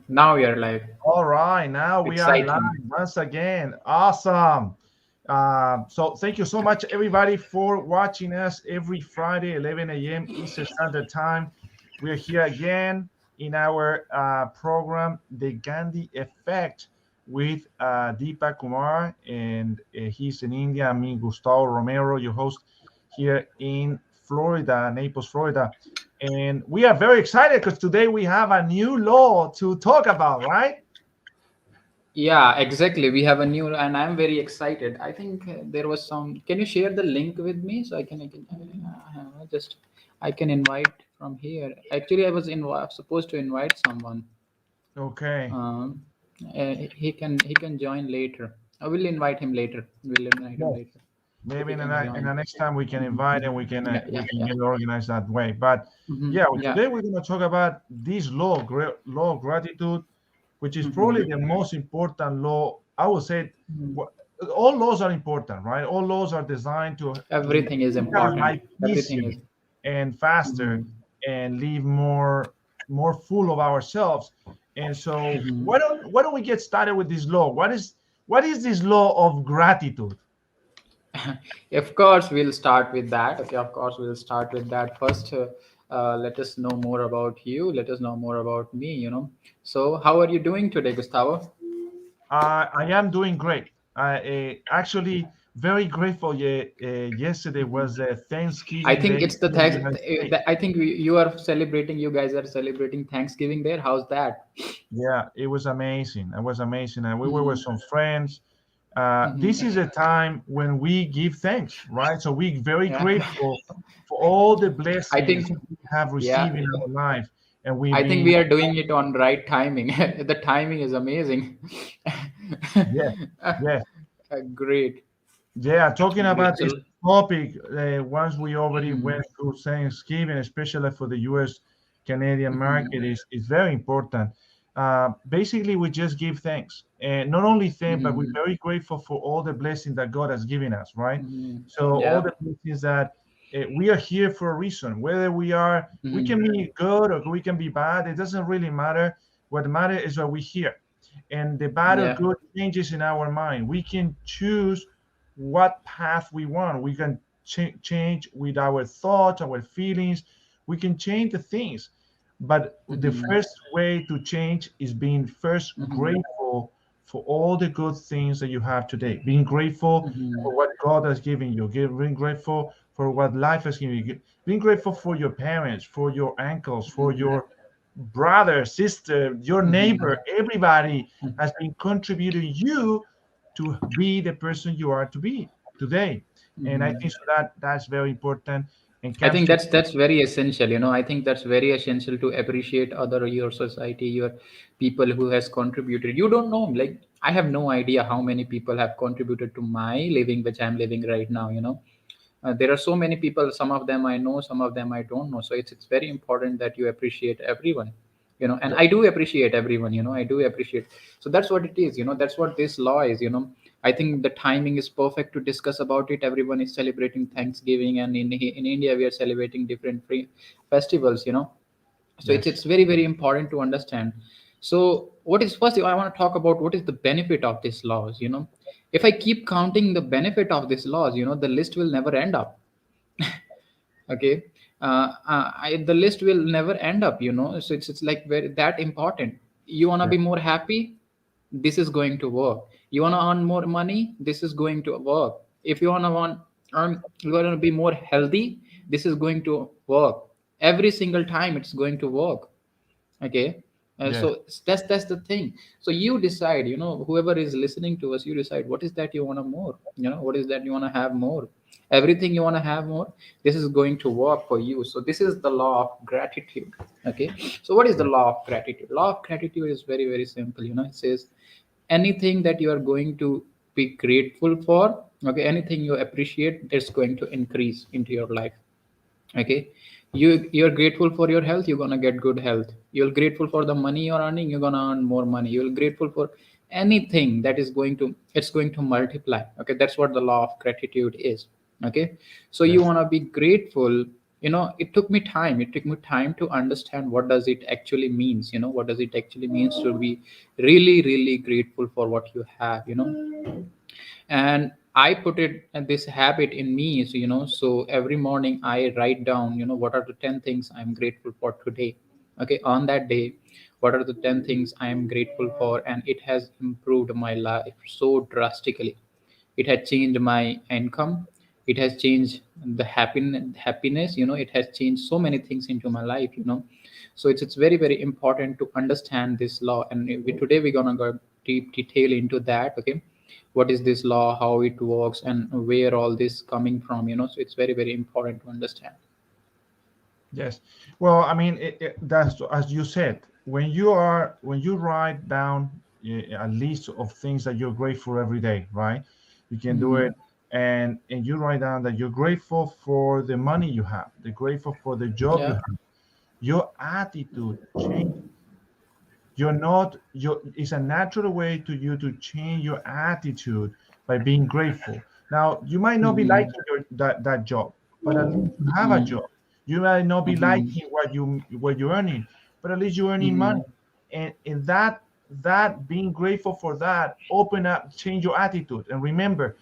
Now we are live. All right, now we are live Exciting. once again. Awesome. So thank you so much, everybody, for watching us every Friday, 11 a.m. Eastern Standard Time. We are here again in our program, The Gandhi Effect, with Deepak Kumar, and he's in India. I mean, Gustavo Romero, your host here in Florida, Naples, Florida. And we are very excited because today we have a new law to talk about, right? Yeah, exactly. We have a new, and I'm very excited. I think there was some. Can you share the link with me so I can just I can invite from here. Actually, I was supposed to invite someone. Okay. Um, he can join later. I will invite him later. We'll invite him Yes. later if Maybe he in the, can in join. the next time we can invite and Mhm. Yeah, we yeah, can yeah. get organized that way. But yeah, Yeah. today we're gonna talk about this law, law of gratitude, which is probably hmm the most important law. I would say wha- all laws are important, right? All laws are designed to Everything is make our important. life Everything easier is. and faster Mhm. and live more full of ourselves. And so Mhm. why don't we get started with this law? What is this law of gratitude? Of course, we'll start with that. Okay, of course, we'll start with that first. Let us know more about you. Let us know more about me. So, how are you doing today, Gustavo? I am doing great. I actually very grateful. Yeah, yesterday was I Thanksgiving Day think it's the here in the thanks. United States. I think you are celebrating. You guys are celebrating Thanksgiving there. How's that? Yeah, it was amazing. It was amazing, and we were with Mhm. some friends. Mhm. This is a time when we give thanks, right? So we're very Yeah, grateful for all the I blessings think. we have Yeah, received in our life, and we've I think been we are doing it on right timing. The timing is amazing. yes, yes. Great, Yeah, talking great. about this So. topic, once we already Mhm. went through Thanksgiving, especially for the U.S. Canadian Mhm. market, is very important. Basically, we just give thanks, and not only thank, but we're Mhm. very grateful for all the blessings that God has given us, right? Mhm. So all Yeah. the blessings that we are here for a reason. Whether we can Mhm. be good or we can be bad. It doesn't really matter. What matters is that we're here, and the bad or Yeah. good changes in our mind. We can choose what path we want. We can change with our thoughts, our feelings. We can change the things. But the Mhm. first way to change is being first Mhm. grateful for all the good things that you have today. Being grateful Mhm. for what God has given you. Being grateful for what life has given you. Being grateful for your parents, for your uncles, for Mhm. your brother, sister, your neighbor. Mhm. Everybody has been contributing you to be the person you are to be today. And I Mhm. think so that's very important and I think capture. that's very essential. I think that's very essential to appreciate other your society, your people who has contributed. You don't know, like I have no idea how many people have contributed to my living, which I'm living right now. There are so many people. Some of them I know, some of them I don't know. So it's very important that you appreciate everyone. And Yeah, I do appreciate everyone. I do appreciate. So that's what it is. That's what this law is. I think the timing is perfect to discuss about it. Everyone is celebrating Thanksgiving, and in India we are celebrating different free festivals. So it's yes, it's very very important to understand. So what is first I want to talk about what is the benefit of these laws. If I keep counting the benefit of these laws, the list will never end up. Okay. The list will never end up. So it's like very that important. You want to yeah, be more happy, this is going to work. You want to earn more money, this is going to work. If you want to be more healthy, this is going to work. Every single time it's going to work. Okay. yes, So that's the thing. So you decide, whoever is listening to us, you decide what is that you want to more, what is that you want to have more. Everything you want to have more, this is going to work for you. So this is the law of gratitude. Okay. So what is the yeah, law of gratitude? Law of gratitude is very very simple. It says anything that you are going to be grateful for, okay, anything you appreciate, it's going to increase into your life. Okay. You're grateful for your health, you're gonna get good health. You're grateful for the money you're earning, you're gonna earn more money. You're grateful for anything that is going to, it's going to multiply. Okay, that's what the law of gratitude is. Okay. So you yes, want to be grateful it took me time. It took me time to understand what does it actually means. What does it actually means to be really, really grateful for what you have. And I put it this habit in me. So every morning I write down, what are the 10 things I'm grateful for today. Okay, on that day, what are the 10 things I am grateful for, and it has improved my life so drastically. It has changed my income. It has changed the happiness. It has changed so many things into my life. So it's very, very important to understand this law, and today we're gonna go deep detail into that. Okay, what is this law, how it works, and where all this coming from. So it's very, very important to understand. Yes. Well, I mean, that's as you said. When you write down a list of things that you're grateful every day, right? You can do Hmm. it, and you write down that you're grateful for the money you have, you're grateful for the job you Yeah. have. Your attitude change. You're not. It's a natural way to you to change your attitude by being grateful. Now, you might not be Hmm. liking that job, but at least you have a Hmm. job. You might not be Hmm. liking what you're earning, but at least you're earning Hmm. money. And that being grateful for that open up, change your attitude. And remember,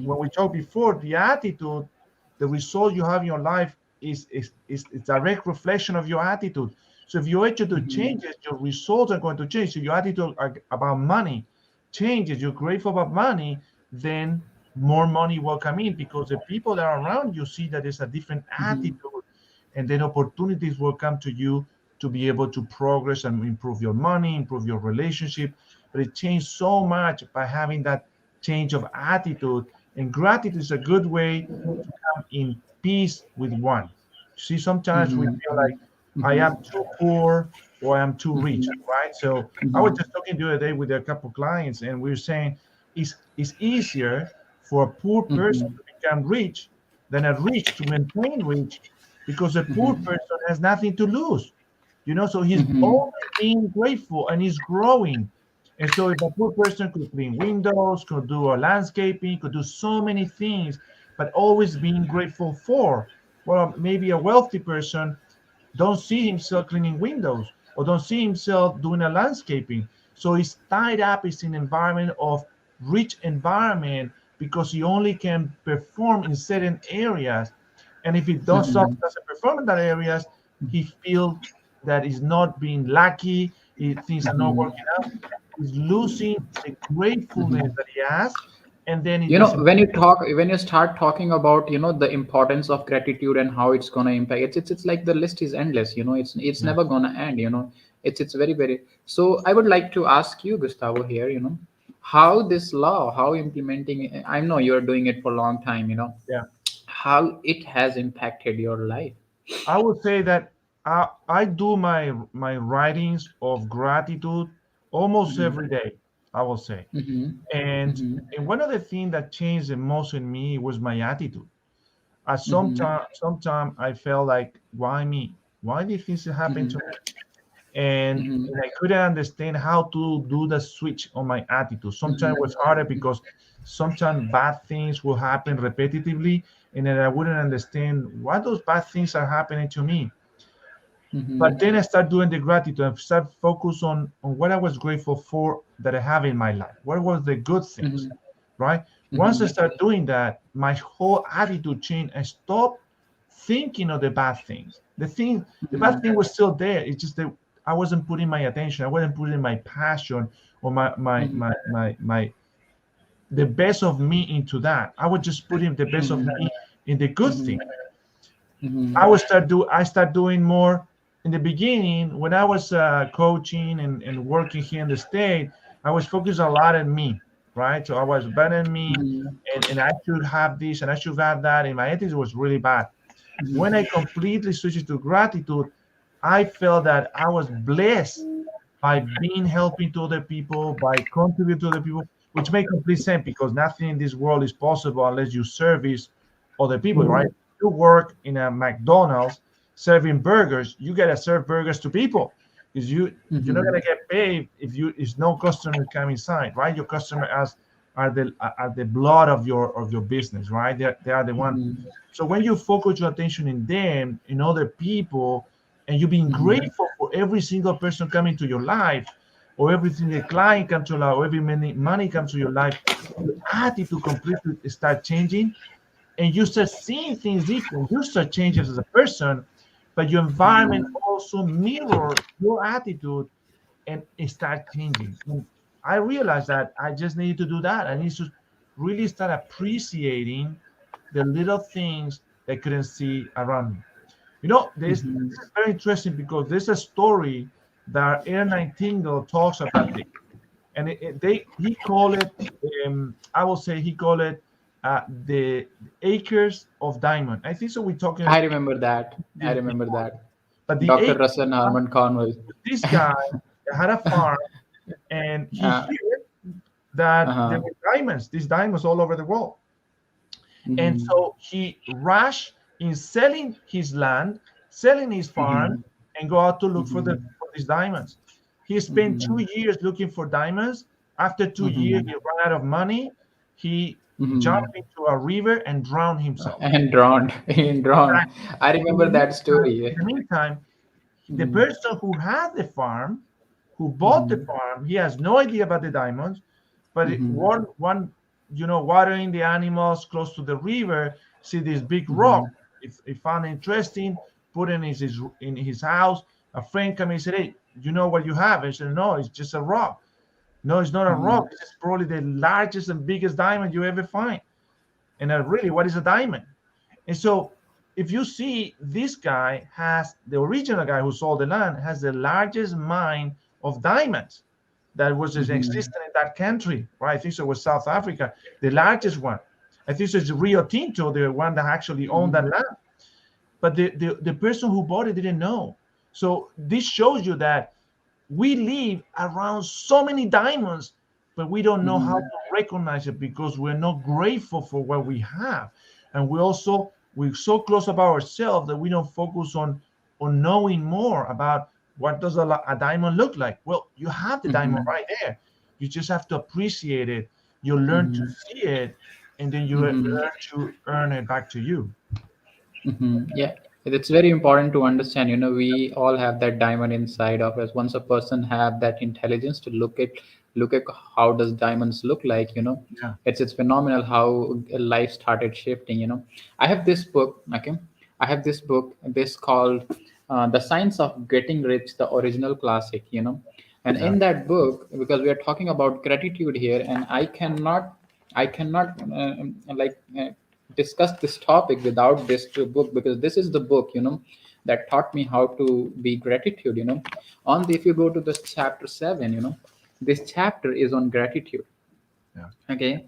when we talked before, the attitude, the result you have in your life is a direct reflection of your attitude. So if your attitude Hmm. changes, your results are going to change. So your attitude about money changes. You're grateful about money, then more money will come in because the people that are around you see that there's a different attitude, Hmm. and then opportunities will come to you to be able to progress and improve your money, improve your relationship. But it changed so much by having that change of attitude. And gratitude is a good way to come in peace with one. See, sometimes we Hmm. feel like I Hmm. am too poor or I am too rich, Hmm. right? So I was Hmm. just talking the other day with a couple clients, and we were saying it's easier for a poor person Hmm. to become rich than a rich to maintain rich, because a poor Hmm. person has nothing to lose. So he's Hmm. always being grateful and he's growing. And so if a poor person could clean windows, could do a landscaping, could do so many things, but always being grateful for, well, maybe a wealthy person don't see himself cleaning windows or don't see himself doing a landscaping. So he's tied up in an environment of rich environment because he only can perform in certain areas. And if he Hmm. doesn't perform in that areas, he feels that he's not being lucky, things are not Hmm. working out. He's losing the gratefulness Hmm. that he has, and then it doesn't. When you start talking about the importance of gratitude and how it's going to impact, it's like the list is endless. It's Yeah. never going to end. It's very, very. So I would like to ask you, Gustavo, here, how this law, how implementing, I know you're doing it for a long time, Yeah. how it has impacted your life. I would say that I do my writings of gratitude almost Hmm. every day, I will say. Hmm. And Hmm. and one of the things that changed the most in me was my attitude. At Hmm. sometime I felt like, why me? Why did things happen to me? And I couldn't understand how to do the switch on my attitude. Sometimes it was harder because sometimes bad things will happen repetitively, and then I wouldn't understand why those bad things are happening to me. Hmm. But then I start doing the gratitude. I start focus on what I was grateful for that I have in my life. What was the good things, Hmm. right? Once I Hmm. start doing that, my whole attitude changed. I stopped thinking of the bad things. The bad thing was still there. It's just that I wasn't putting my attention. I wasn't putting my passion or the best of me into that. I was just putting the best of me in the good thing. Hmm. I start doing more. In the beginning when I was coaching and working here in the state. I was focused a lot on me, right? So I was better than me, Hmm. and I should have this and I should have that, and my attitude was really bad. When I completely switched to gratitude, I felt that I was blessed by being helping to other people, by contributing to other people, which makes complete sense because nothing in this world is possible unless you service other people, right? You work in a McDonald's serving burgers, you gotta serve burgers to people because you're not Hmm. gonna get paid if no customer come inside, right? Your customer has are the blood of your business, right? They are the one. Mhm. So when you focus your attention in them, in other people, and you being Mhm. grateful for every single person coming to your life, or every single client comes to your life, or every money comes to your life, your attitude completely start changing, and you start seeing things different. You start changing as a person, but your environment Mhm. also mirror your attitude and it start changing. And I realized that I just needed to do that. I need to really start appreciating the little things that I couldn't see around me. This Mhm. is very interesting because there's a story that Aaron Nightingale talks about this, and he call it, I will say he call it the acres of diamond. I think so. We're talking I remember that. I this remember before, that. but the Dr. acres Russell Norman Cornwell. this guy had a farm, and he uh, heard that there uh-huh. were diamonds, these diamonds all over the world. And Mhm. so he rushed in selling his land, selling his farm, Mhm. and go out to look for Mhm. these diamonds. He spent Mhm. 2 years looking for diamonds. After 2 years, he Mhm. ran out of money. He Mhm. jumped into a river and drowned himself. And drowned. And drowned. Exactly. I In remember the that meantime, in story. the meantime, the Mhm. person who had the farm, who bought the Mhm. farm, he has no idea about the diamonds, but Mhm. one, watering the animals close to the river, see this big rock. Mhm. He found interesting, put in his house. A friend came and said, "Hey, you know what you have?" I said, "No, it's just a rock." No, it's not a rock. Mhm. This is probably the largest and biggest diamond you ever find. And really, what is a diamond? And so, if you see, this guy has the original guy who sold the land has the largest mine of diamonds that was just Mhm. existing in that country, right? I think so it was South Africa, the largest one. I think so it's Rio Tinto, the one that actually owned that Mhm. land. But the person who bought it didn't know. So this shows you that we live around so many diamonds, but we don't know how Mhm. to recognize it because we're not grateful for what we have. And we're so close about ourselves that we don't focus on knowing more about what does a diamond look like. Well, you have the diamond Mhm. right there. You just have to appreciate it. You learn to Mhm. see it, and then you learn Mhm. to earn it back to you. Yeah, it's very important to understand. We all have that diamond inside of us. Once a person have that intelligence to look at how does diamonds look like. Yeah. It's phenomenal how life started shifting. I have this book. Okay, I have this book. This called "The Science of Getting Rich," the original classic. And Yeah. in that book, because we are talking about gratitude here, and I cannot discuss this topic without this book, because this is the book that taught me how to be gratitude. On the, if you go to this chapter 7, this chapter is on gratitude. Yeah. Okay,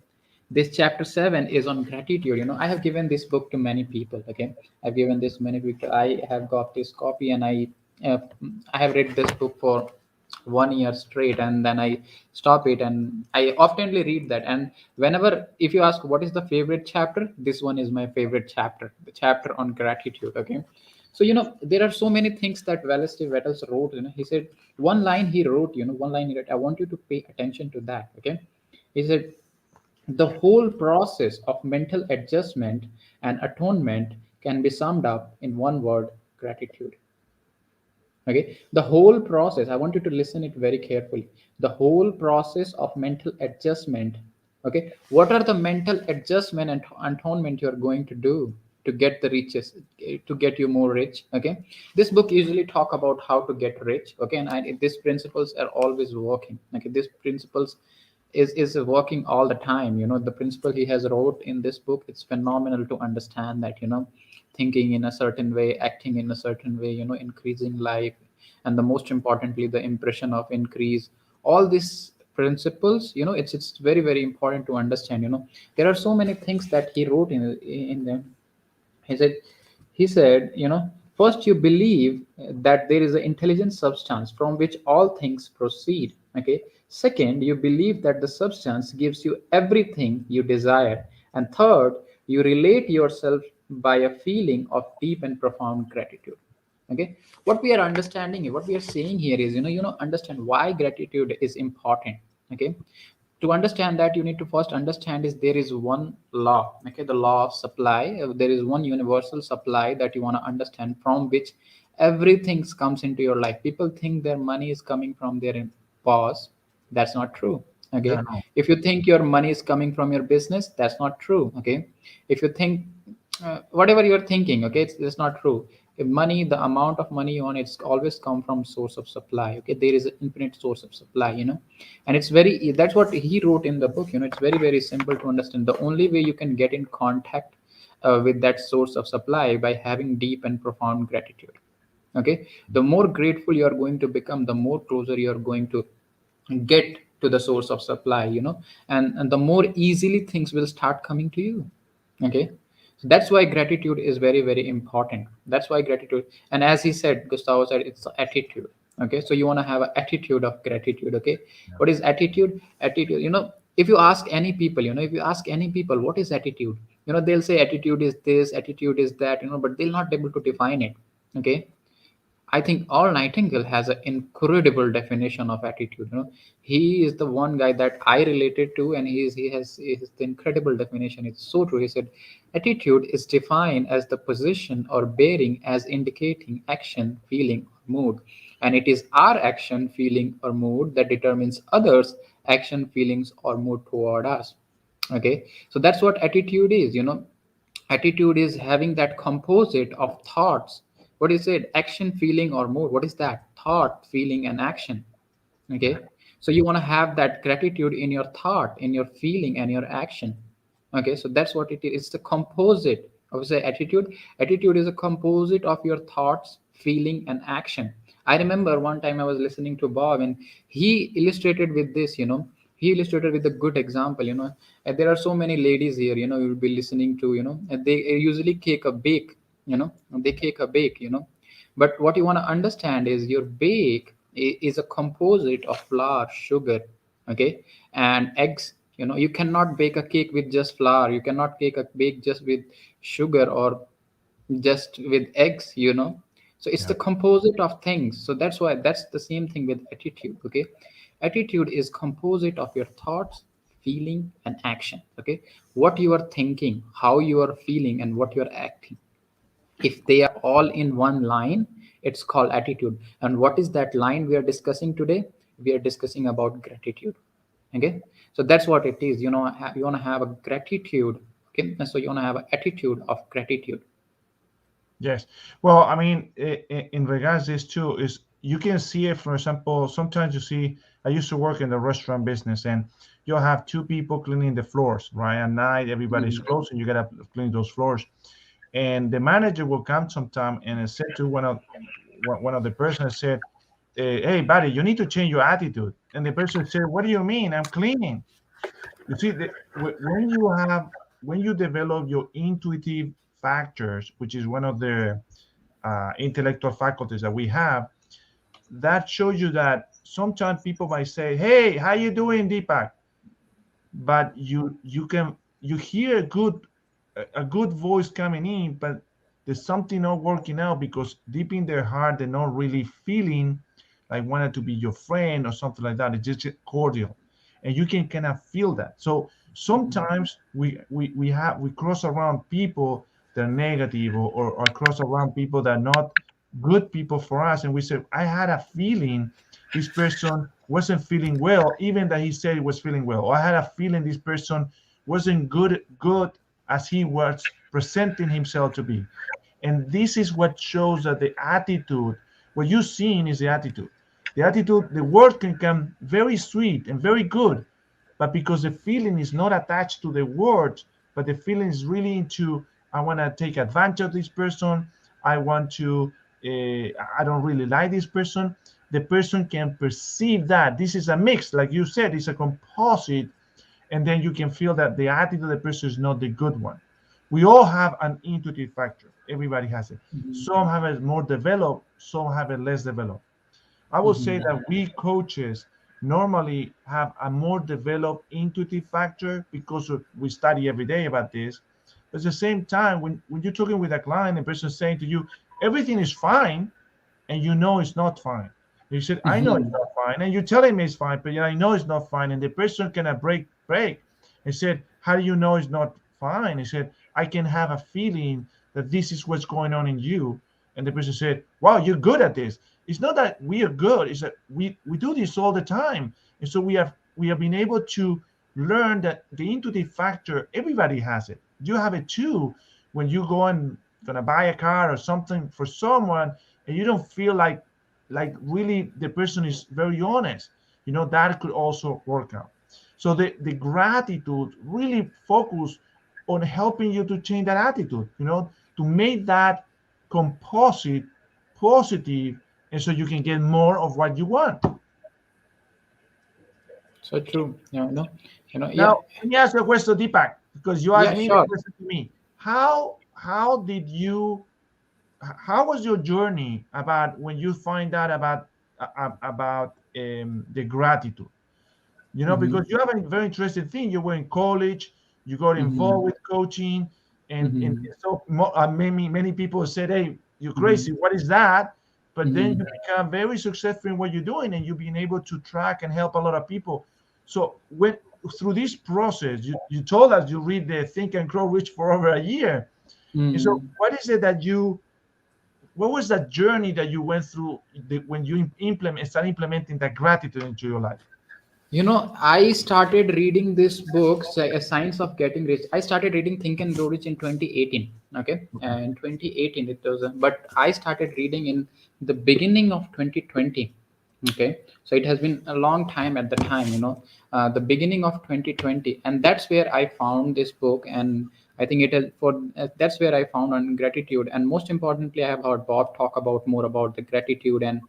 this chapter 7 is on gratitude. I have given this book to many people. Okay, I've given this many people. I have got this copy, and uh, I have read this book for 1 year straight, and then I stop it, and I oftenly read that. And whenever, if you ask what is the favorite chapter, this one is my favorite chapter, the chapter on gratitude. Okay, so there are so many things that Wallace Vettels wrote. He said one line he wrote. One line he wrote, I want you to pay attention to that. Okay, he said the whole process of mental adjustment and atonement can be summed up in one word: gratitude. Okay, the whole process, I want you to listen it very carefully. The whole process of mental adjustment. Okay, what are the mental adjustment and atonement you're going to do to get the riches, to get you more rich? Okay, this book usually talk about how to get rich. Okay, and these principles are always working. Okay, these principles is working all the time. The principle he has wrote in this book, it's phenomenal to understand that. Thinking in a certain way, acting in a certain way, increasing life, and the most importantly, the impression of increase. All these principles, it's very, very important to understand. There are so many things that he wrote in them. He said, first you believe that there is an intelligent substance from which all things proceed. Okay. Second, you believe that the substance gives you everything you desire. And third, you relate yourself by a feeling of deep and profound gratitude. Okay. What we are understanding, what we are saying here is, understand why gratitude is important. Okay. To understand that, you need to first understand is there is one law, okay, the law of supply. There is one universal supply that you want to understand, from which everything comes into your life. People think their money is coming from their boss. That's not true. Yeah, Okay. no. If you think your money is coming from your business, that's not true. Okay. If you think whatever you're thinking, okay, it's not true. If money, the amount of money you earn, it's always come from source of supply. Okay, there is an infinite source of supply, and it's very, that's what he wrote in the book. It's very very simple to understand. The only way you can get in contact with that source of supply by having deep and profound gratitude. Okay, the more grateful you are going to become, the more closer you are going to get to the source of supply, and the more easily things will start coming to you. Okay, so that's why gratitude is very very important. That's why gratitude, and as he said, Gustavo said, it's attitude. Okay, so you want to have an attitude of gratitude. Okay, Yeah. what is attitude? Attitude, if you ask any people, if you ask any people what is attitude, they'll say attitude is this, attitude is that, but they'll not be able to define it. Okay, I think all Nightingale has an incredible definition of attitude. He is the one guy that I related to, and he has the incredible definition. It's so true. He said, attitude is defined as the position or bearing as indicating action, feeling, or mood, and it is our action, feeling, or mood that determines others' action, feelings, or mood toward us. Okay, so that's what attitude is. Attitude is having that composite of thoughts. What is it? Action, feeling, or mood. What is that? Thought, feeling, and action. Yeah. Okay, so you want to have that gratitude in your thought, in your feeling, and your action. Okay, so that's what it is. It's the composite of, say, attitude. Attitude is a composite of your thoughts, feeling, and action. I remember one time I was listening to Bob, and he illustrated with this. He illustrated with a good example. And there are so many ladies here. You'll be listening to. And they usually cake a bake. They cake a bake. But what you want to understand is your bake is a composite of flour, sugar, okay, and eggs. You cannot bake a cake with just flour. You cannot bake just with sugar or just with eggs. So it's Yeah. the composite of things. So that's why that's the same thing with attitude. Okay, attitude is composite of your thoughts, feeling, and action. Okay, what you are thinking, how you are feeling, and what you are acting. If they are all in one line, it's called attitude. And what is that line we are discussing today? We are discussing about gratitude. Okay, so that's what it is. You want to have a gratitude. Okay, and so you want to have an attitude of gratitude. Yes. Well, I mean, in regards this too, is you can see it. For example, sometimes you see. I used to work in the restaurant business, and you'll have two people cleaning the floors, right? At night, everybody's Mhm. closed, and you gotta clean those floors. And the manager will come sometime and said to one of the persons said, "Hey, buddy, you need to change your attitude." And the person said, "What do you mean? I'm cleaning." You see, when you have when you develop your intuitive factors, which is one of the intellectual faculties that we have, that shows you that sometimes people might say, "Hey, how you doing, Deepak?" But you hear a good voice coming in, but there's something not working out because deep in their heart they're not really feeling like wanted to be your friend or something like that. It's just cordial, and you can kind of feel that. So sometimes we cross around people that are negative, or cross around people that are not good people for us, and we say, I had a feeling this person wasn't feeling well, even that he said he was feeling well. Or I had a feeling this person wasn't good as he was presenting himself to be. And this is what shows that the attitude, what you're seeing is the attitude. The attitude, the word can come very sweet and very good, but because the feeling is not attached to the words, but the feeling is really into, I want to take advantage of this person. I want to, I don't really like this person. The person can perceive that this is a mix, like you said, it's a composite, and then you can feel that the attitude of the person is not the good one. We all have an intuitive factor. Everybody has it. Mhm. Some have it more developed, some have it less developed. I would say Mhm. that we coaches normally have a more developed intuitive factor because we study every day about this. But at the same time, when you're talking with a client and person saying to you, everything is fine, and you know it's not fine. You said, I know it's Mhm. not fine, and you're telling me it's fine, but I know it's not fine. And the person can break. He said, how do you know it's not fine? He said, I can have a feeling that this is what's going on in you. And the person said, wow, you're good at this. It's not that we are good, it's that we do this all the time. And so we have been able to learn that the intuitive factor, everybody has it. You have it too when you go and gonna buy a car or something for someone, and you don't feel like really the person is very honest, that could also work out. So the gratitude really focus on helping you to change that attitude, to make that composite positive, and so you can get more of what you want. So true. Yeah. Now let me ask you a question, Deepak, because you asked Yeah, me the sure. question to me. How did you how was your journey about when you find out about the gratitude? Mm-hmm. Because you have a very interesting thing. You were in college, you got Mm-hmm. involved with coaching, and Mm-hmm. so many people said, "Hey, you're Mm-hmm. crazy. What is that?" But then Mm-hmm. you become very successful in what you're doing, and you've been able to track and help a lot of people. So when through this process, you told us you read the Think and Grow Rich for over a year. And so, Mm. what is it that what was that journey that you went through when you start implementing that gratitude into your life? I started reading this book, A Science of Getting Rich. I started reading Think and Grow Rich in 2018. Okay, Okay. and 2018 it was, but I started reading in the beginning of 2020. Okay, so it has been a long time at the time. The beginning of 2020, and that's where I found this book, and I think it is for that's where I found on gratitude, and most importantly, I have heard Bob talk about more about the gratitude and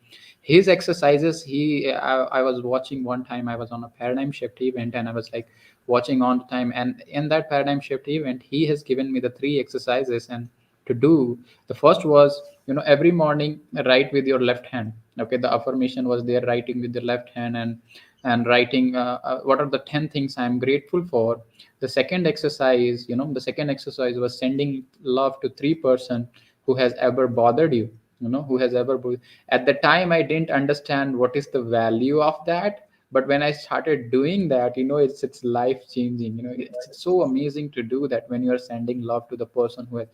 his exercises. I was watching one time, I was on a paradigm shift event, and I was like watching on time, and in that paradigm shift event he has given me the three exercises and to do. The first was, every morning write with your left hand. Okay, the affirmation was there, writing with the left hand, and writing what are the 10 things I'm grateful for. The second exercise was sending love to three-person who has ever bothered you. Who has ever At the time I didn't understand what is the value of that, but when I started doing that, it's life changing. It's so amazing to do that when you are sending love to the person who has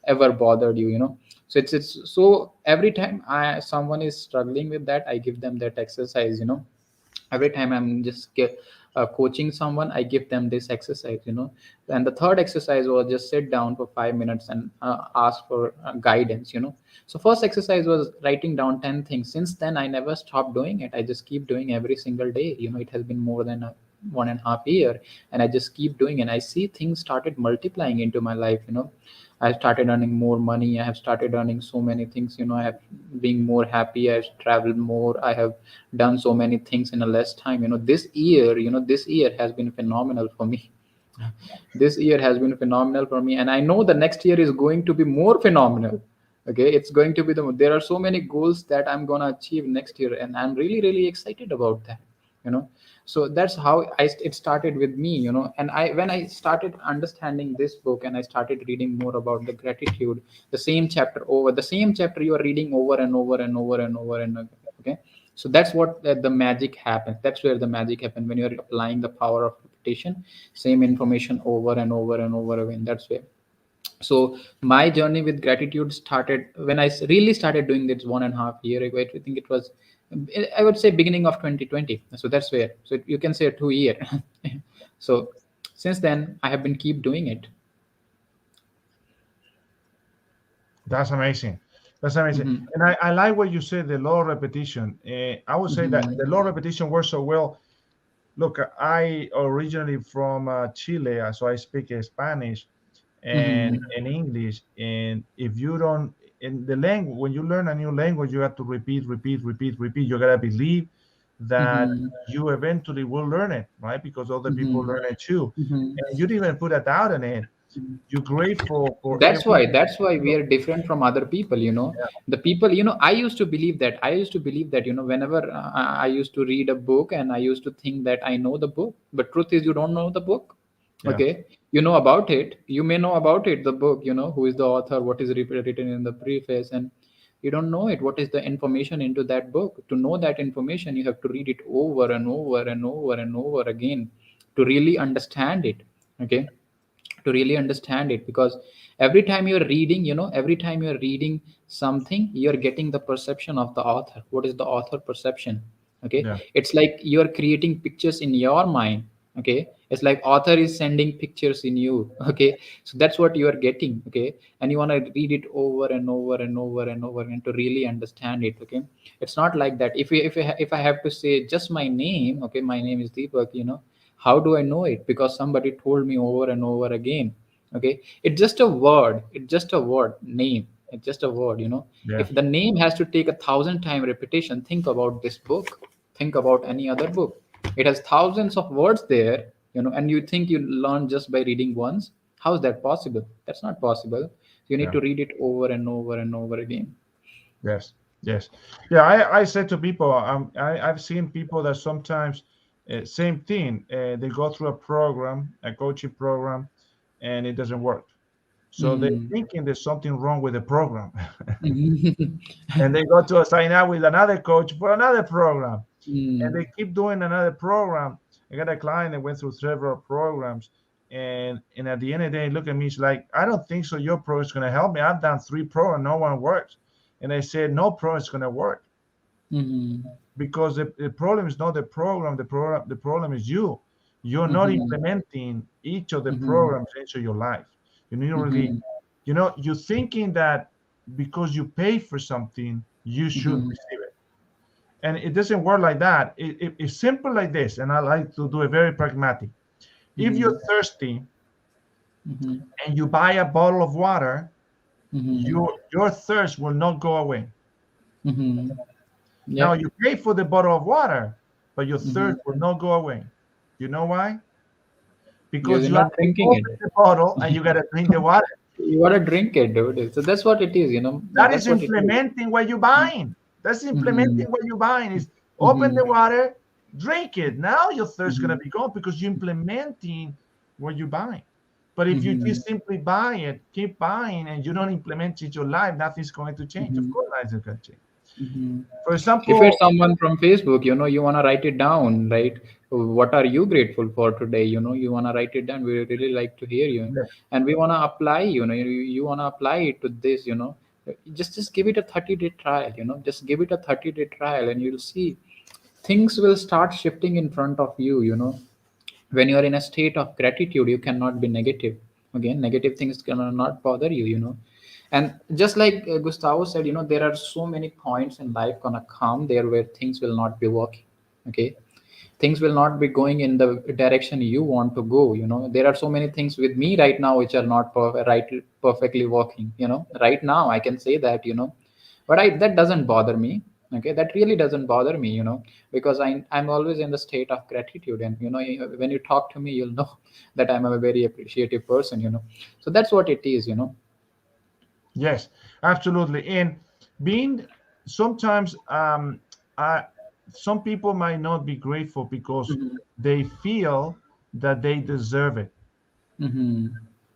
ever bothered you. So it's so every time someone is struggling with that, I give them that exercise. Every time I'm just coaching someone, I give them this exercise. And the third exercise was just sit down for 5 minutes and ask for guidance. So first exercise was writing down 10 things. Since then I never stopped doing it. I just keep doing every single day. It has been more than 1.5 year, and I just keep doing, and I see things started multiplying into my life. I started earning more money. I have started earning so many things. I have being more happy. I've traveled more. I have done so many things in a less time. This year has been phenomenal for me. This year has been phenomenal for me, and I know the next year is going to be more phenomenal. Okay, it's going to be there are so many goals that I'm going to achieve next year, and I'm really really excited about that. you know so that's how it started with me. And when I started understanding this book and I started reading more about the gratitude, the same chapter you are reading over and over and over and over and over. Okay, so that's what the magic happens. That's where the magic happens, when you're applying the power of repetition, same information over and over and over again. That's where. So my journey with gratitude started when I really started doing this 1.5 year ago. I think it was, I would say, beginning of 2020. So that's where. So you can say 2 year. So since then I have been keep doing it. That's amazing. That's amazing. Hmm. And I like what you said, the law of repetition. I would say that Hmm. the law of repetition works so well. Look, I originally from Chile, so I speak Spanish and, Hmm. and English. And if you don't, in the language, when you learn a new language, you have to repeat, repeat, repeat, repeat. You gotta believe that Hmm. you eventually will learn it, right? Because other people Hmm. learn it too. Hmm. And you didn't even put a doubt in it. You're grateful for that's every. why that's why we are different from other people. The people, I used to believe that whenever I used to read a book, and I used to think that I know the book, but truth is you don't know the book. Yeah. Okay, you know about it, you may know about it, the book, who is the author, what is written in the preface, and You don't know it. What is the information into that book? To know that information, you have to read it over and over and over and over again to really understand it. Okay, to really understand it, because every time you're reading, every time you're reading something, you're getting the perception of the author. What is the author perception? Okay, Yeah. it's like you're creating pictures in your mind. Okay, it's like author is sending pictures in you. Okay, so that's what you are getting. Okay, and you want to read it over and over and over and over again to really understand it. Okay, it's not like that. If I have to say just my name, okay, my name is Deepak, how do I know it? Because somebody told me over and over again. Okay, it's just a word. It's just a word. Name. It's just a word. Yeah. If the name has to take 1,000 time repetition, think about this book. Think about any other book. It has thousands of words there. And you think you learn just by reading once. How is that possible? That's not possible. You need Yeah. to read it over and over and over again. Yes. Yes. Yeah. I said to people, I've seen people that sometimes, same thing, they go through a program, a coaching program, and it doesn't work. So they're Mm. thinking there's something wrong with the program. Mm. And they go to sign up with another coach for another program. And Mm. they keep doing another program. I got a client that went through several programs. And at the end of the day, look at me, it's like, I don't think so. Your program is going to help me. I've done 3 programs, no one works. And I said, no program is going to work, Mm. because the problem is not the program. The problem is you. You're not Mhm. implementing each of the Mhm. programs into your life. You need to really, Mhm. you're thinking that because you pay for something, you should Mhm. receive it. And it doesn't work like that. It's simple like this. And I like to do it very pragmatic. If you're Mhm. thirsty Mhm. and you buy a bottle of water, Mhm. your thirst will not go away. Mhm. Now Yep. you pay for the bottle of water, but your Mhm. thirst will not go away. You know why? Because Because you're you have not to drinking open it. the bottle and you gotta drink the water. You gotta drink it, dude. So that's what it is. That is That's what it is. implementing what you're buying. That's Mm-hmm. implementing what you're buying. Is open Mm-hmm. the water, drink it. Now your thirst is gonna Mm-hmm. be gone because you're implementing what you're buying. But if you Mm-hmm. just simply buy it, keep buying, and you don't implement it in your life, nothing's going to change. Of Mm-hmm. course, nothing's going to change. Mm-hmm. For If it's example, someone from Facebook, you want to write it down, right? What are you grateful for today? You want to write it down. We really like to hear you, yeah, and we want to apply. You want to apply it to this. Just give it a 30-day trial. Just give it a 30-day trial, and you'll see things will start shifting in front of you. When you are in a state of gratitude, you cannot be negative. Again, negative things cannot bother you. And just like Gustavo said, there are so many points in life gonna come there where things will not be working. Okay, things will not be going in the direction you want to go. There are so many things with me right now which are not perfectly working. Right now I can say that. But that doesn't bother me. Okay, that really doesn't bother me. Because I'm always in the state of gratitude, and when you talk to me, you'll know that I'm a very appreciative person. So that's what it is. yes, absolutely. And being sometimes, I, some people might not be grateful because Hmm. they feel that they deserve it, Hmm.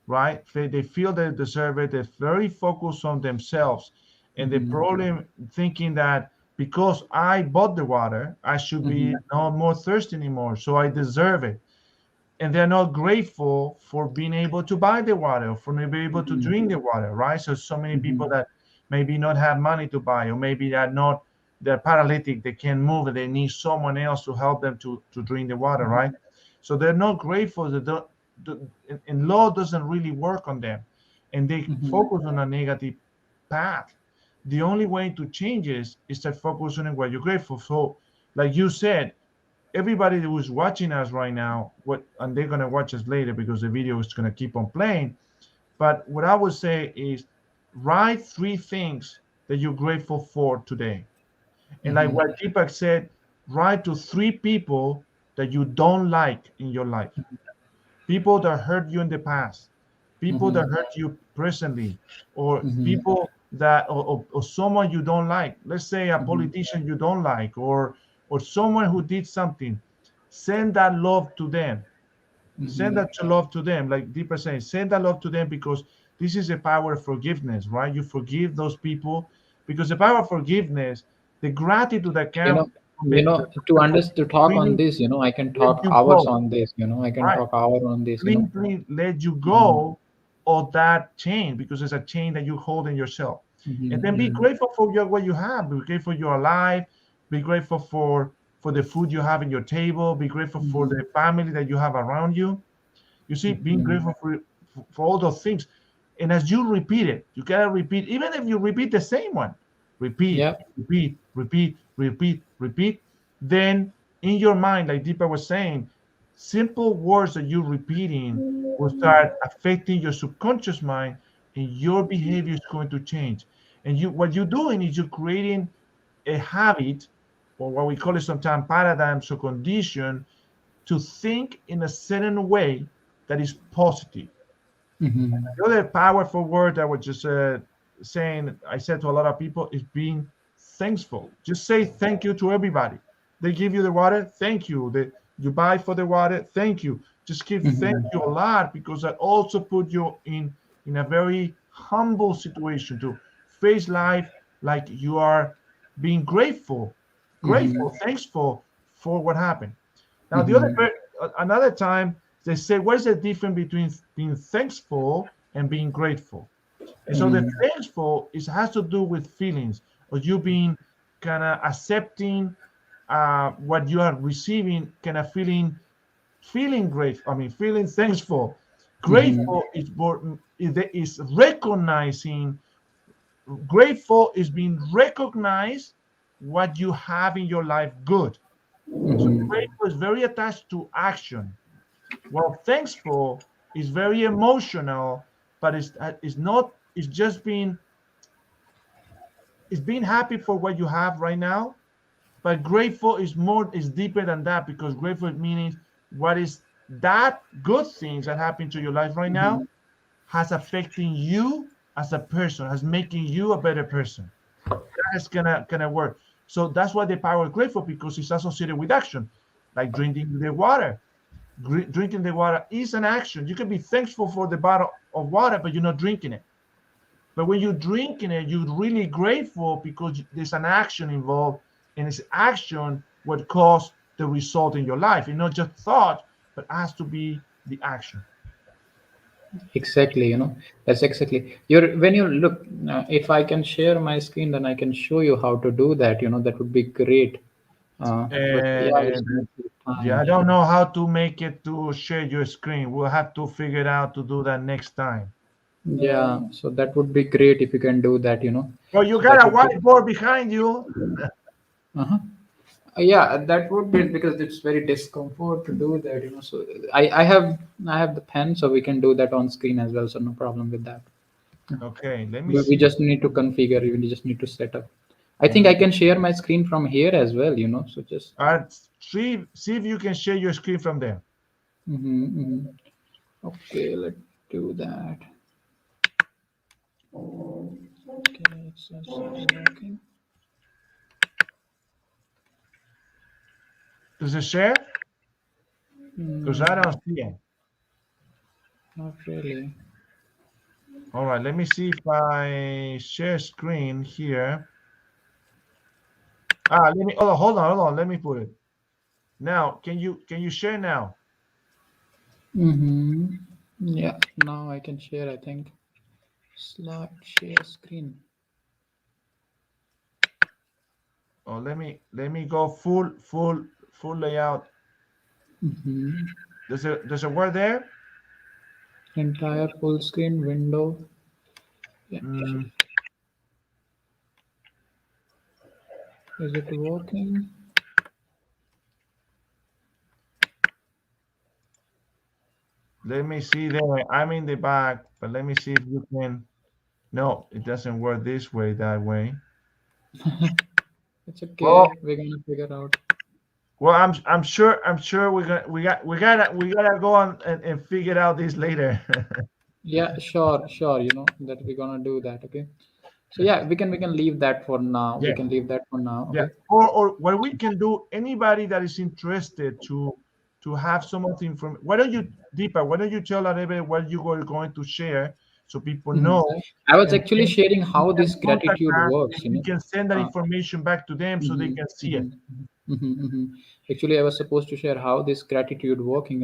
right? They feel they deserve it. They're very focused on themselves. And the Hmm. problem thinking that because I bought the water, I should be Hmm. no more thirsty anymore. So I deserve it. And they're not grateful for being able to buy the water, for being able to Hmm. drink the water, right? So many people Hmm. that maybe not have money to buy, or maybe they're paralytic, they can't move, and they need someone else to help them to drink the water, right? So they're not grateful. They don't, and law doesn't really work on them, and they Hmm. focus on a negative path. The only way to change is to focus on what you're grateful for. Like you said, everybody who's watching us right now, and they're gonna watch us later because the video is gonna keep on playing. But what I would say is write 3 things that you're grateful for today. And like Hmm. what Deepak said, write to 3 people that you don't like in your life. People that hurt you in the past, people Hmm. that hurt you presently, or Hmm. people that or someone you don't like. Let's say a Hmm. politician you don't like, or someone who did something. Send that love to them. Send Hmm. that love to them, like Deepa saying, send that love to them, because this is the power of forgiveness, right? You forgive those people, because the power of forgiveness, the gratitude that you comes know from the, to understand, to talk on really this, I can let talk you hours go, on this, I can right? talk hour on this. Simply let you Mhm, go of that chain, because it's a chain that you hold in yourself. And then be mhm, grateful for what you have. Be grateful you're alive. Be grateful for the food you have in your table. Be grateful for mhm, the family that you have around you. You see, being mhm, grateful for all those things. And as you repeat it, you gotta repeat, even if you repeat the same one, repeat, yeah. repeat, repeat, repeat, repeat. Then in your mind, like Deepa was saying, simple words that you're repeating will start affecting your subconscious mind, and your behavior is going to change. And you, what you're doing is you're creating a habit, or what we call it sometimes paradigms or condition, to think in a certain way that is positive. Mhm, The other powerful word I was just saying, I said to a lot of people, is being thankful. Just say thank you to everybody. They give you the water, thank you. You buy for the water, thank you. Just give thank mhm, you a lot, because that also put you in a very humble situation to face life like you are being grateful, mhm, thankful for what happened. Now, mhm, another time they say, what is the difference between being thankful and being grateful? And so the mhm, thankful is has to do with feelings, or you being kind of accepting what you are receiving, kind of feeling grateful. I mean, feeling thankful. mhm, Grateful is more is recognizing. Grateful is being recognized what you have in your life good. So mhm, grateful is very attached to action. Well, thankful is very emotional, but it's not. It's just being happy for what you have right now. But grateful is deeper than that, because grateful meaning what is that good things that happen to your life right now mhm. has affecting you as a person, has making you a better person. That's gonna work. So that's why the power of grateful, because it's associated with action, like drinking the water. Drinking the water is an action. You can be thankful for the bottle of water, but you're not drinking it. But when you're drinking it, you're really grateful because there's an action involved, and it's action what caused the result in your life. And not just thought, but has to be the action. Exactly, that's exactly. When you look, if I can share my screen, then I can show you how to do that. That would be great. But yeah, it's And going to take yeah, time. I don't know how to make it to share your screen. We'll have to figure it out to do that next time. Yeah, so that would be great if you can do that. Well, you So that got a would be. whiteboard behind you. Uh-huh. Yeah, that would be because it's very discomfort to do that. So I have the pen, so we can do that on screen as well. So no problem with that. Okay, let me We see. just need to configure. We just need to set up. I think I Mhm. can share my screen from here as well. So just. See if you can share your screen from there. Mm-hmm. Okay, let's do that. Okay, it's working. Does it share? Because I Mm, don't see it. not really. All right, let me see if I share screen here. Let me. Oh, hold on. Let me put it. Now, can you share now? Mm-hmm. Yeah, now I can share. I think slide share screen. Oh, let me go full layout. Mm-hmm. There's a word there. Entire full screen window. Yeah. Mm, Is it working? let me see there. I'm in the back, but let me see if you can. No, it doesn't work this way. That way. It's Well, okay. We're gonna figure out. well, I'm sure we gotta go on and figure out this later. Yeah, sure. That we're gonna do that. Okay. So yeah, we can leave that for now. We Yeah. can leave that for now. Yeah, Okay. or what we can do, anybody that is interested to have some of the information, why don't you, Deepa, why don't you tell everybody what you are going to share? so people Mhm. know, I was and actually then sharing you how can this contact gratitude us works, and you can send that Uh, information back to them so they Mhm, can see it. mhm, mhm. Actually, I was supposed to share how this gratitude working.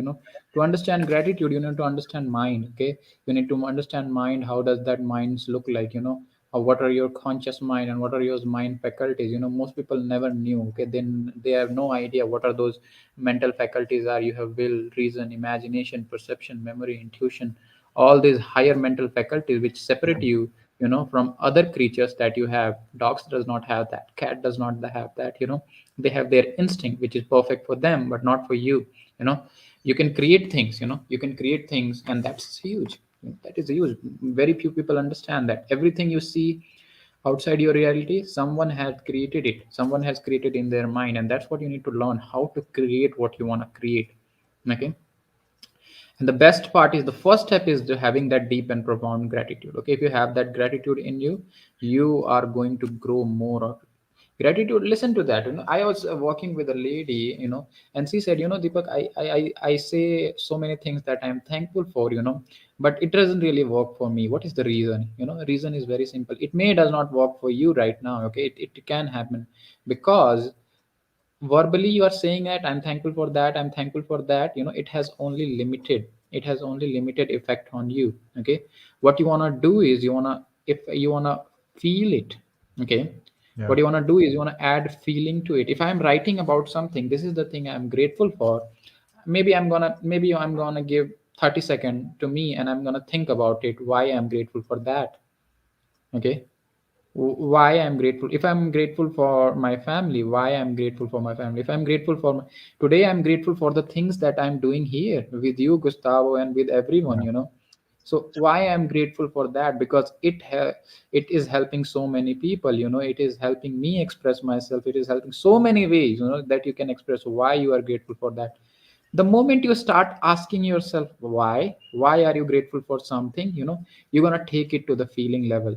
To understand gratitude, you need to understand mind. Okay, you need to understand mind. How does that minds look like? What are your conscious mind and what are your mind faculties? Most people never knew. Okay, then they have no idea what are those mental faculties are. You have will, reason, imagination, perception, memory, intuition, all these higher mental faculties which separate you from other creatures that you have. Dogs does not have that, cat does not have that. They have their instinct which is perfect for them but not for you. you know you can create things. You can create things, and that's huge. That is huge. Very few people understand that everything you see outside your reality, someone has created it, someone has created in their mind, and that's what you need to learn, how to create what you want to create. Okay. And the best part is the first step is to having that deep and profound gratitude. Okay, if you have that gratitude in you, you are going to grow more of it. Gratitude. Listen to that. I was walking with a lady, and she said, Deepak, I say so many things that I'm thankful for, but it doesn't really work for me. What is the reason? The reason is very simple. It may does not work for you right now. Okay, it can happen because verbally you are saying that I'm thankful for that, I'm thankful for that. It has only limited effect on you. Okay, what you want to do is if you want to feel it. Okay, Yeah. what you want to do is you want to add feeling to it. If I'm writing about something, this is the thing I'm grateful for. Maybe I'm gonna give 30 seconds to me, and I'm gonna think about it, why I'm grateful for that. Okay, why I'm grateful. If I'm grateful for my family, why I'm grateful for my family. If I'm grateful for today, I'm grateful for the things that I'm doing here with you, Gustavo, and with everyone. Yeah. So why I'm grateful for that? Because it is helping so many people. It is helping me express myself. It is helping so many ways. That you can express why you are grateful for that. The moment you start asking yourself why are you grateful for something, you're gonna take it to the feeling level.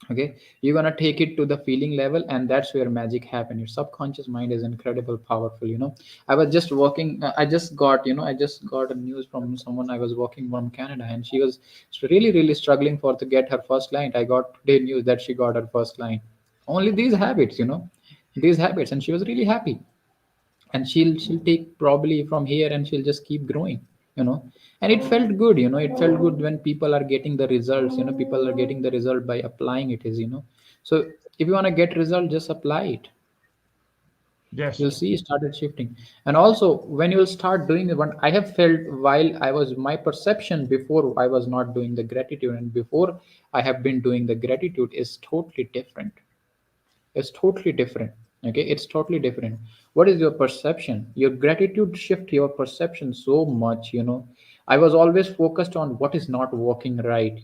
Okay, you're gonna take it to the feeling level, and that's where magic happens. Your subconscious mind is incredible powerful. I was just working, I just got a news from someone. I was working from Canada, and she was really really struggling for to get her first client. I got today news that she got her first client. Only these habits, these habits, and she was really happy. And she'll take probably from here, and she'll just keep growing. you know and it felt good. It felt good when people are getting the results. People are getting the result by applying it. So if you want to get result, just apply it. Yes. You'll see it started shifting. And also, when you'll start doing it, what I have felt while I was my perception before I was not doing the gratitude, and before I have been doing the gratitude, is totally different. It's totally different. Okay, it's totally different. What is your perception? Your gratitude shift your perception so much. I was always focused on what is not working right,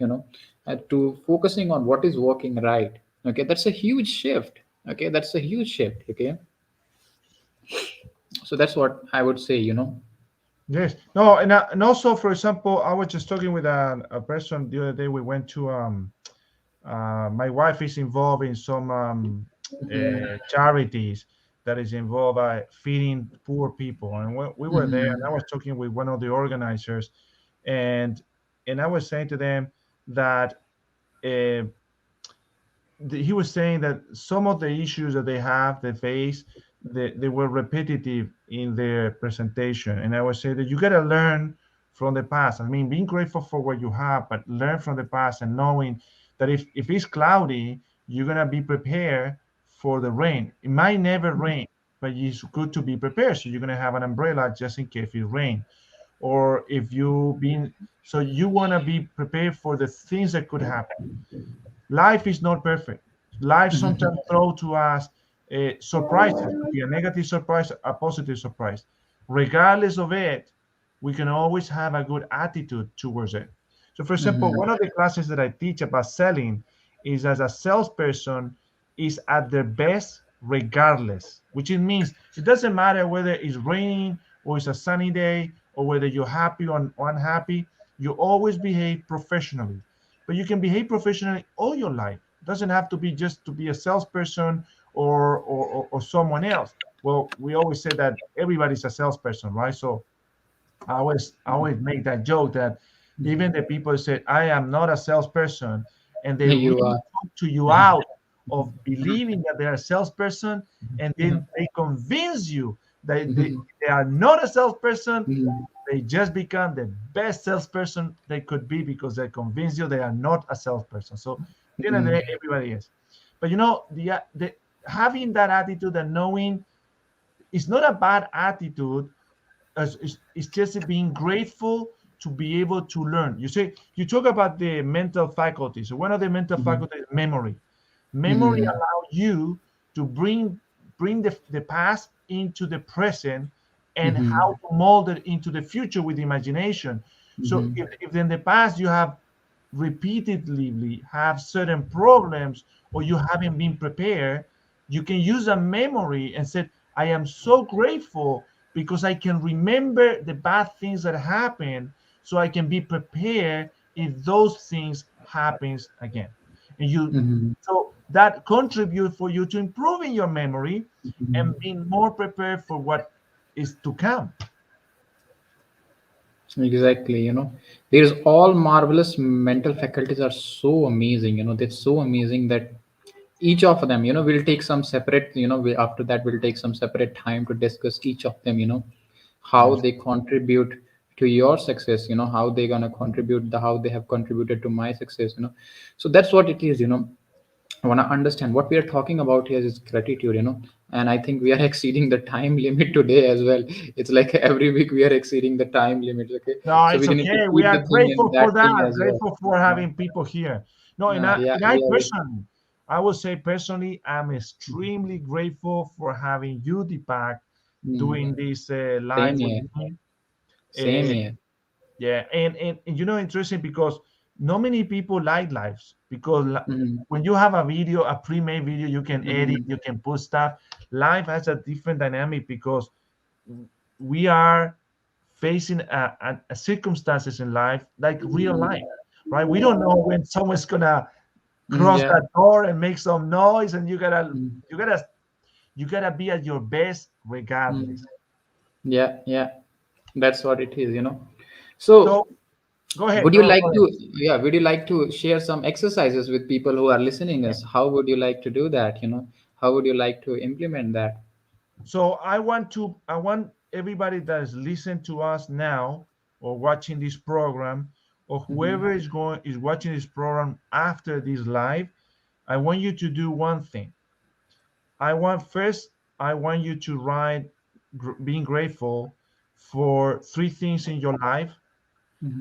to focusing on what is working right. Okay, that's a huge shift. Okay, that's a huge shift. Okay, so that's what I would say. Yes. No, and also, for example, I was just talking with a person the other day. We went to my wife is involved in some charities that is involved by feeding poor people, and we were there, and I Mhm. was talking with one of the organizers, and I was saying to them that uh, he was saying that some of the issues that they face, they were repetitive in their presentation. And I would say that you got to learn from the past. I mean, being grateful for what you have, but learn from the past and knowing that if it's cloudy, you're going to be prepared for the rain. It might never rain, but it's good to be prepared. So you're going to have an umbrella just in case it rains. Or if you been, so you want to be prepared for the things that could happen. Life is not perfect. Life sometimes throw to us surprises. Could be a negative surprise, a positive surprise. Regardless of it, we can always have a good attitude towards it. So, for example, Mhm. one of the classes that I teach about selling is as a salesperson is at their best regardless, which it means it doesn't matter whether it's raining or it's a sunny day or whether you're happy or unhappy. You always behave professionally, but you can behave professionally all your life. It doesn't have to be just to be a salesperson or someone else. Well, we always say that everybody's a salesperson, right? So I always make that joke that Even the people said, I am not a salesperson, and they You really are. talk to you out of believing that they're a salesperson, and then they convince you that they are not a salesperson. They just become the best salesperson they could be because they convince you they are not a salesperson. So, at the end of the day, everybody is. But the having that attitude and knowing it's not a bad attitude, as it's just being grateful to be able to learn. You talk about the mental faculties. One of the mental faculties is memory. Memory allow you to bring the past into the present and how to mold it into the future with imagination. So if in the past you have repeatedly have certain problems or you haven't been prepared, you can use a memory and say, I am so grateful because I can remember the bad things that happen so I can be prepared if those things happens again. And you so that contribute for you to improving your memory and being more prepared for what is to come. Exactly, there's all marvelous mental faculties are so amazing, they're so amazing that each of them, we'll take some separate, after that we'll take some separate time to discuss each of them, how Yes. they contribute to your success, how they're gonna contribute, how they have contributed to my success, so that's what it is, I want to understand what we are talking about here is gratitude, and I think we are exceeding the time limit today as well. It's like every week we are exceeding the time limit. Okay, No, so it's we need to okay. We keep are the thing in grateful that for thing that. as well. Grateful for No, having people here. No, and I, yeah, and I yeah, personally, I would say personally, I'm extremely grateful for having you, Deepak, mm, doing this same live with here, me. same Uh, here. yeah, and interesting because not many people like lives because Mm-hmm. when you have a video, a pre-made video, you can edit, Mm-hmm. you can put stuff. Live has a different dynamic because we are facing a circumstances in life like real life, right? We don't know when someone's gonna cross Yeah. that door and make some noise, and Mm, you gotta be at your best mm. regardless. Yeah, yeah, that's what it is, so So go ahead, would you like go ahead. to, yeah, would you like to share some exercises with people who are listening us? How would you like to do that, how would you like to implement that? So I want everybody that is listening to us now or watching this program or whoever Mm-hmm. is watching this program after this live, I want you to do one thing. I want you to write being grateful for three things in your life.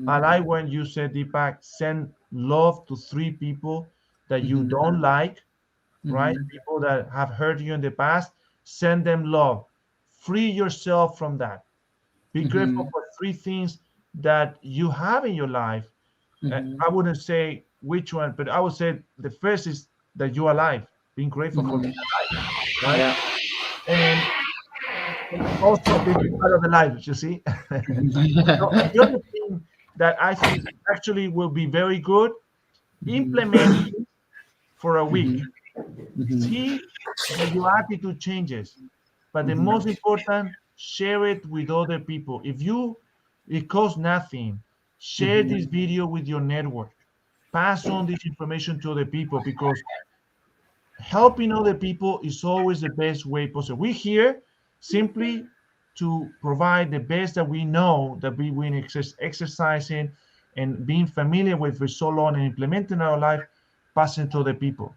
I Mm-hmm. like when you said, Deepak, send love to three people that you Mm-hmm. don't like, right? Mm-hmm. People that have hurt you in the past, send them love. Free yourself from that. Be grateful Mm-hmm. for three things that you have in your life. Mm-hmm. I wouldn't say which one, but I would say the first is that you're alive. Being grateful for Mm-hmm. being alive, right? Yeah. And also being part of the life, you see. So, and the other thing that I think actually will be very good, implement Mm-hmm. it for a week. Mm-hmm. Mm-hmm. See that your attitude changes. But the Mm-hmm. most important, share it with other people. It costs nothing. Share Mm-hmm. this video with your network. Pass on this information to other people because helping other people is always the best way possible. We're here simply to provide the best that we know that we've been exercising and being familiar with for so long and implementing in our life, passing to other people.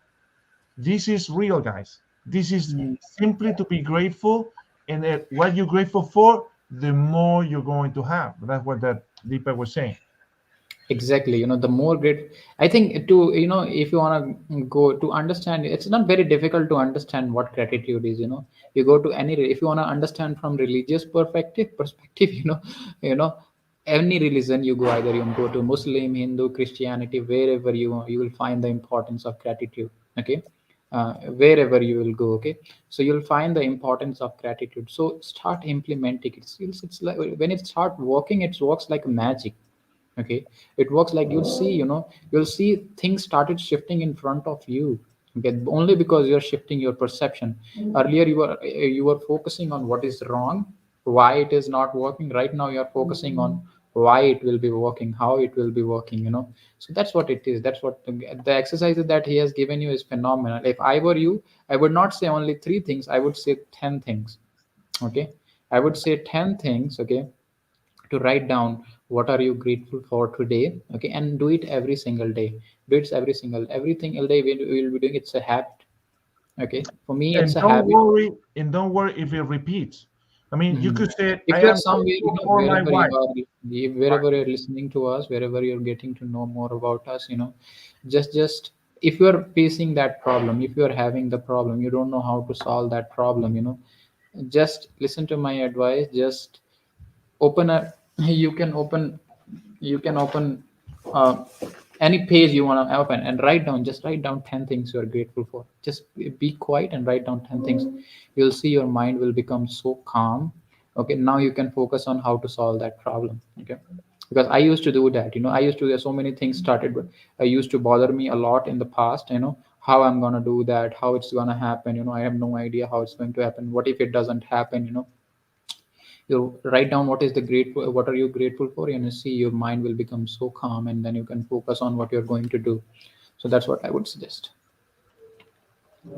This is real, guys. This is simply to be grateful, and what you're grateful for, the more you're going to have. That's what that Deepak was saying. Exactly, the more great, I think, to, if you want to go to understand, it's not very difficult to understand what gratitude is. You go to any, if you want to understand from religious perspective, any religion you go, either you go to Muslim, Hindu, Christianity, wherever you will find the importance of gratitude. Okay, wherever you will go. Okay, so you'll find the importance of gratitude, so start implementing it. It's like when it start working, it works like magic. Okay, it works like, you'll see things started shifting in front of you. Okay, only because you're shifting your perception. Earlier you were focusing on what is wrong, why it is not working. Right now you're focusing on why it will be working, how it will be working, so that's what it is. That's what the exercises that he has given you is phenomenal. If I were you, I would not say only 3 things, I would say 10 things. Okay, I would say 10 things. Okay, to write down what are you grateful for today. Okay, and do it every single day. Do it everything all day. We will be doing, it's a habit. Okay, for me it's And a habit. don't worry if it repeats. I mean, you Mhm. could say, If I you're am somewhere, grateful for my wife. wherever you're listening to us, wherever you're getting to know more about us, just if you're facing that problem, if you're having the problem, you don't know how to solve that problem, just listen to my advice. Just open a you can open you can open uh, any page you want to open and write down, just write down 10 things you are grateful for. Just be quiet and write down 10 things. You'll see your mind will become so calm. Okay, now you can focus on how to solve that problem. Okay, because I used to do that. I used to, there's so many things started, but I used to bother me a lot in the past. How I'm gonna do that, how it's gonna happen. I have no idea how it's going to happen. What if it doesn't happen? You write down what are you grateful for, and you see your mind will become so calm, and then you can focus on what you're going to do. So that's what I would suggest.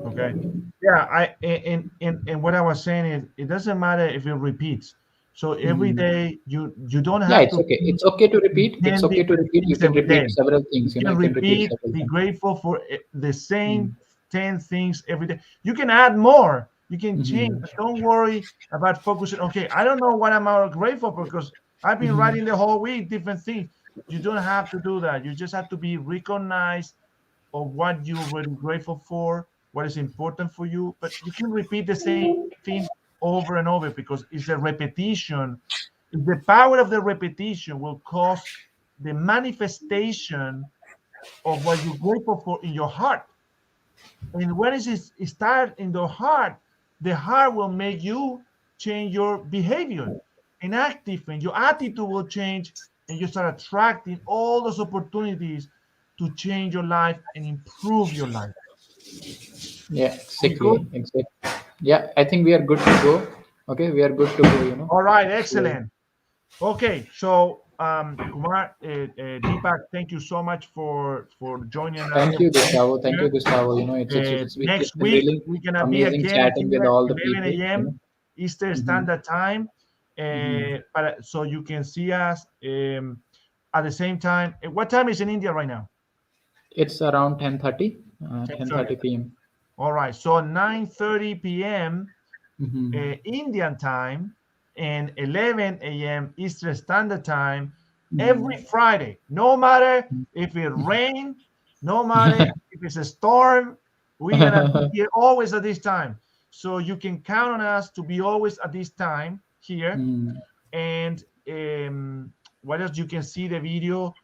Okay. Yeah, and what I was saying is it doesn't matter if it repeats. So every Mhm. day you don't Yeah, have it's to okay, be it's okay to repeat. It's 10 okay to different repeat. You things can every repeat day. several You things, can you can repeat repeat, several be times. grateful for the same Mm-hmm. 10 things every day. You can add more, you can change, Mm-hmm. but don't worry about focusing. Okay, I don't know what I'm grateful for because I've been Mm-hmm. writing the whole week different things. You don't have to do that. You just have to be recognized of what you're really grateful for, what is important for you. But you can repeat the same thing over and over because it's a repetition. The power of the repetition will cause the manifestation of what you're grateful for in your heart. And when it starts in the heart will make you change your behavior and act different. Your attitude will change, and you start attracting all those opportunities to change your life and improve your life. Yeah, We good? exactly. Yeah, I think we are good to go. Okay, we are good to go. All right, So excellent. Okay, so Kumar, Deepak, thank you so much for joining us thank you, Gustavo. Thank here. you, Gustavo. It's Next been week really we're gonna be amazing again chatting with here all the 11 people. a.m. Eastern Mhm, Standard Time, mhm. so you can see us at the same time. What time is in India right now? It's around 10:30, 10:30. 10:30 p.m. All right, so 9:30 p.m. Mhm, Indian time and 11 a.m. Eastern Standard Time every mhm, Friday. No matter mhm. if it rain, no matter if it's a storm, we're gonna be here always at this time. So you can count on us to be always at this time here. Mhm, And what else? You can see the video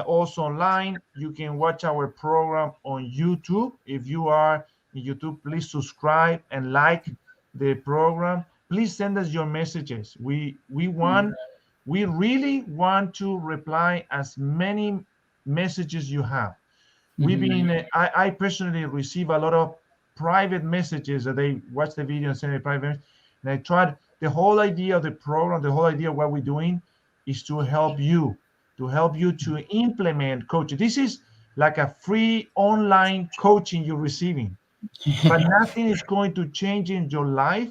also online. You can watch our program on YouTube. If you are in YouTube, please subscribe and like the program. Please send us your messages. mhm, We really want to reply as many messages you have. We've mhm, been I personally receive a lot of private messages that they watch the video and send me private, and I tried. The whole idea of the program, the whole idea of what we're doing is to help you to implement coaching. This is like a free online coaching you're receiving, but nothing is going to change in your life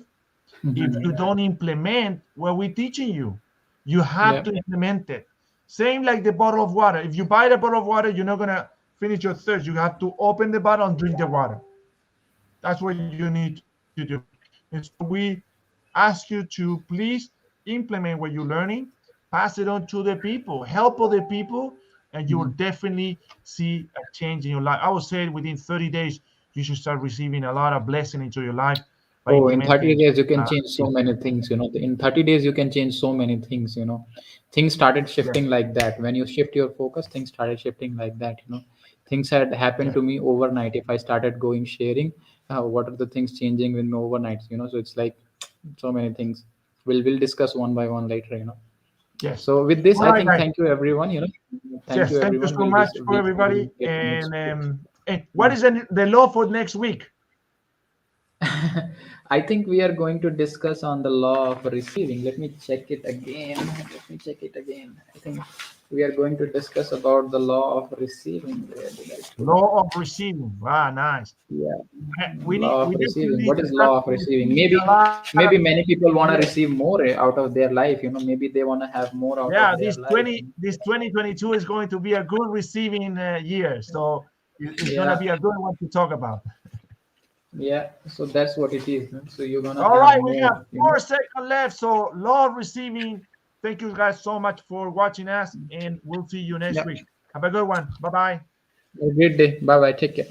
if you mhm. don't implement what we're teaching you. You have Yep. to implement it. Same like the bottle of water. If you buy the bottle of water, you're not gonna finish your thirst. You have to open the bottle and drink the water. That's what you need to do. And so we ask you to please implement what you're learning, pass it on to the people, help other people, and you will Mhm. definitely see a change in your life. I would say within 30 days, you should start receiving a lot of blessing into your life by Oh, in 30 implementing days, you can change so this. many things. In 30 days, you can change so many things. Things started Yes, shifting like that. When you shift your focus, things started shifting like that. Things had happened yes. to me overnight. If I started going sharing, what are the things changing with me overnight? So it's like so many things. We'll discuss one by one later. Yes. So with this, All I right, think guys. thank you everyone. Thank you Yes. Thank you everyone. so much for We'll everybody. get next week. And what is the law for next week? I think we are going to discuss on the law of receiving. Let me check it again. Let me check it again. I think we are going to discuss about the law of receiving. Where did I put it? Law of receiving. Wow, nice. Yeah, We need law we of receiving. definitely need What to is start law of receiving? receiving a Maybe, lot of, maybe many people want to yeah. receive more out of their life. Maybe they want to have more out Yeah, of their life. this 2022 is going to be a good receiving year. So it's going to Yeah, be a good one to talk about. yeah. So that's what it is. So you're gonna All have right, we got more. 4 seconds left. So law of receiving. Thank you guys so much for watching us, and we'll see you next Yeah. week. Have a good one. Bye bye. Have a great day. Bye bye. Take care.